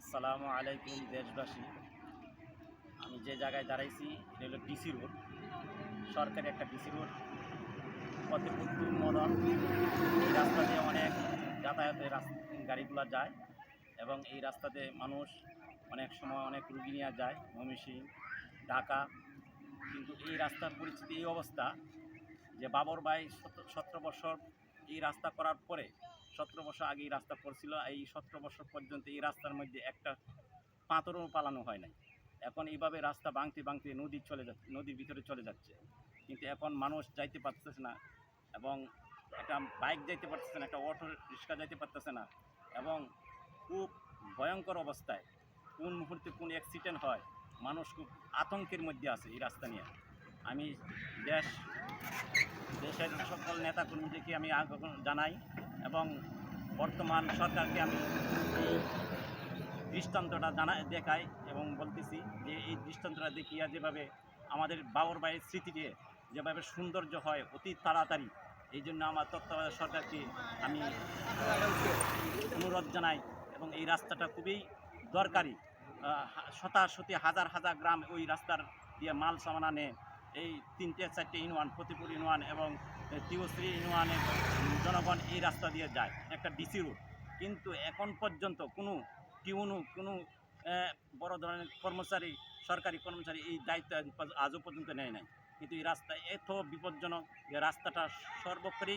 আসসালামু আলাইকুম দেশবাসী। আমি যে জায়গায় দাঁড়াইছি এটা হলো ডিসি রোড, সরকারি একটা ডিসি রোড। ফতেপুর মদন এই রাস্তা দিয়ে অনেক যাতায়াতের গাড়িগুলো যায় এবং এই রাস্তাতে মানুষ অনেক সময় অনেক রুগী নিয়ে যায়, ময়মনসিংহ, ঢাকা। কিন্তু এই রাস্তার পরিস্থিতি এই অবস্থা যে বাবর ভাই 17 বছর এই রাস্তা করার পরে, 17 বছর আগে এই রাস্তা করছিল, এই 17 বছর পর্যন্ত এই রাস্তার মধ্যে একটা পাথরও পালানো হয় নাই। এখন এইভাবে রাস্তা ভাঙতে ভাঙতে নদীর ভিতরে চলে যাচ্ছে। কিন্তু এখন মানুষ যাইতে পারতেছে না এবং একটা বাইক যাইতে পারতেছে না, একটা অটো রিক্সা যাইতে পারতেছে না এবং খুব ভয়ঙ্কর অবস্থায় কোন মুহূর্তে কোন অ্যাক্সিডেন্ট হয়, মানুষ খুব আতঙ্কের মধ্যে আছে এই রাস্তা নিয়ে। আমি দেশের সকল নেতাকর্মীদেরকে আমি জানাই এবং বর্তমান সরকারকে আমি এই দৃষ্টান্তটা দেখাই এবং বলতেছি যে এই দৃষ্টান্তটা দেখিয়া যেভাবে আমাদের বাবর ভাইয়ের স্মৃতিকে যেভাবে সৌন্দর্য হয় অতি তাড়াতাড়ি, এই জন্য আমার তত্ত্বাবধায়ক সরকারকে আমি অনুরোধ জানাই এবং এই রাস্তাটা খুবই দরকারি। শতাশতি হাজার হাজার গ্রাম ওই রাস্তার দিয়ে মাল সামানা নেয়। এই 3-4টে ইউনিয়ন, ফতেপুর ইউনিয়ন এবং তিউশ্রী ইউনিয়নের জনগণ এই রাস্তা দিয়ে যায়, একটা ডিসি রোড। কিন্তু এখন পর্যন্ত কোনো বড় ধরনের কর্মচারী, সরকারি কর্মচারী এই দায়িত্ব আজও পর্যন্ত নেয় নাই। কিন্তু এই রাস্তা এত বিপজ্জনক যে রাস্তাটা সর্বোপরি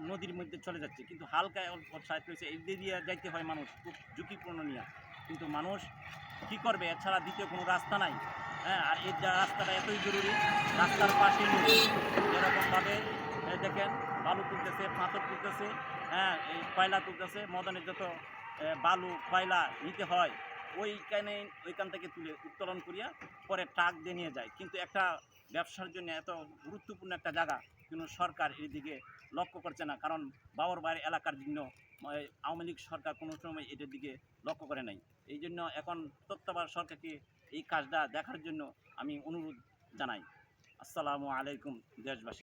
নদীর মধ্যে চলে যাচ্ছে, কিন্তু হালকা সাইড রয়েছে, এই দিয়ে যাইতে হয় মানুষ, খুব ঝুঁকিপূর্ণ নিয়ে। কিন্তু মানুষ কী করবে, এছাড়া দ্বিতীয় কোনো রাস্তা নাই। আর এই রাস্তাটা এতই জরুরি, রাস্তার পাশেই নদী। এরকমভাবে দেখেন বালু তুলতেছে, পাথর তুলতেছে, এই কয়লা তুলতেছে, মদনের যত বালু কয়লা নিতে হয় ওইখান থেকে তুলে উত্তোলন করিয়া পরে ট্রাক দিয়ে নিয়ে যায়। কিন্তু একটা ব্যবসার জন্য এত গুরুত্বপূর্ণ একটা জায়গা, কিন্তু সরকার এই দিকে লক্ষ্য করছে না, কারণ বাবর ভাইয়ের এলাকার জন্য আওয়ামী লীগ সরকার কোনো সময় এটার দিকে লক্ষ্য করে নাই। এই জন্য এখন তত্ত্বাবধায়ক সরকারকে এই কাজটা দেখার জন্য আমি অনুরোধ জানাই। আসসালামু আলাইকুম দেশবাসী।